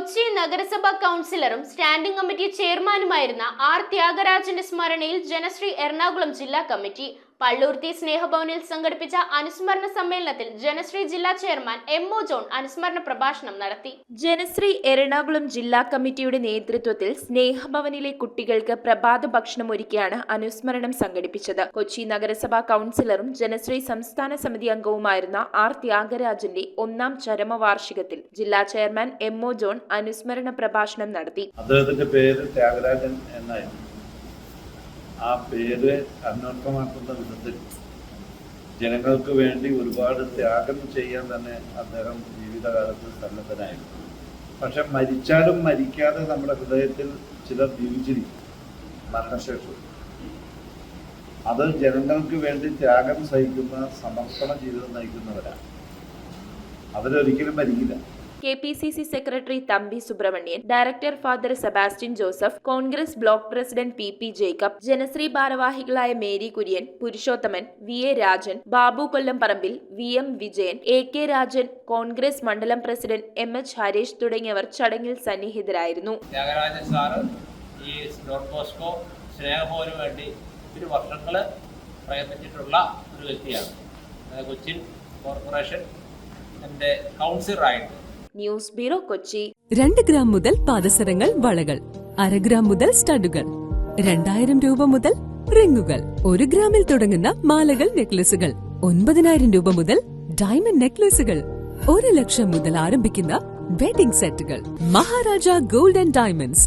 കൊച്ചി നഗരസഭാ കൗൺസിലറും standing committee ചെയർമാനുമായിരുന്ന ആർ ത്യാഗരാജന്റെ സ്മരണയിൽ ജനശ്രീ എറണാകുളം ജില്ലാ കമ്മിറ്റി പള്ളൂർത്തി സ്നേഹഭവനിൽ സംഘടിപ്പിച്ച അനുസ്മരണ സമ്മേളനത്തിൽ ജനശ്രീ ജില്ലാ ചെയർമാൻ എം.ഒ. ജോൺ അനുസ്മരണ പ്രഭാഷണം നടത്തി. ജനശ്രീ എറണാകുളം ജില്ലാ കമ്മിറ്റിയുടെ നേതൃത്വത്തിൽ സ്നേഹഭവനിലെ കുട്ടികൾക്ക് പ്രഭാത ഭക്ഷണം ഒരുക്കിയാണ് അനുസ്മരണം സംഘടിപ്പിച്ചത്. കൊച്ചി നഗരസഭാ കൗൺസിലറും ജനശ്രീ സംസ്ഥാന സമിതി അംഗവുമായിരുന്ന ആർ ത്യാഗരാജന്റെ 1ാം ചരമവാർഷികത്തിൽ ജില്ലാ ചെയർമാൻ എം.ഒ. ജോൺ അനുസ്മരണ പ്രഭാഷണം നടത്തി. അദ്ദേഹത്തിന്റെ പേര് ത്യാഗരാജൻ എന്നായിരുന്നു. ആ പേര് അന്വർത്ഥമാക്കുന്ന വിധത്തിൽ ജനങ്ങൾക്ക് വേണ്ടി ഒരുപാട് ത്യാഗം ചെയ്യാൻ തന്നെ അദ്ദേഹം ജീവിതകാലത്ത് സന്നദ്ധനായിരുന്നു. പക്ഷെ മരിച്ചാലും മരിക്കാതെ നമ്മുടെ ഹൃദയത്തിൽ ചിലർ ജീവിച്ചിരിക്കും മരണശേഷം. അത് ജനങ്ങൾക്ക് വേണ്ടി ത്യാഗം സഹിക്കുന്ന സമർപ്പണ ജീവിതം നയിക്കുന്നവരാണ്. അവരൊരിക്കലും മരിക്കില്ല. KPCC secretary Thampi Subrahmanyan, director father Sebastian Joseph, Congress block president PP Jacob, Janasree ഭാരവാഹികളായ മേരി കുര്യൻ, പുരുഷോത്തമൻ, VA രാജൻ, ബാബു കൊല്ലംപറമ്പിൽ, VM വിജയൻ, AK രാജൻ, കോൺഗ്രസ് മണ്ഡലം പ്രസിഡന്റ് MH ഹരീഷ് തുടങ്ങിയവർ ചടങ്ങിൽ സന്നിഹിതരായിരുന്നു. ത്യാഗരാജൻ സാറ് ഈ ഡോൺ ബോസ്കോ സ്നേഹഭവന് വേണ്ടി ഒത്തിരി വർഷങ്ങൾ പ്രയത്നിച്ചിട്ടുള്ള ഒരു വ്യക്തിയാണ്. കൊച്ചിൻ കോർപ്പറേഷൻ എൻ്റെ കൗൺസിലറായിട്ട്. News bureau, Kochi. 2 ഗ്രാം മുതൽ പാദസരങ്ങൾ, വളകൾ, 1/2 ഗ്രാം മുതൽ സ്റ്റഡുകൾ, 2000 രൂപ മുതൽ റിങ്ങുകൾ, 1 ഗ്രാമിൽ തുടങ്ങുന്ന മാലകൾ, നെക്ലസുകൾ, 9000 രൂപ മുതൽ ഡയമണ്ട് നെക്ലസുകൾ, 1 ലക്ഷം മുതൽ ആരംഭിക്കുന്ന വെഡിംഗ് സെറ്റുകൾ. Maharaja gold and diamonds,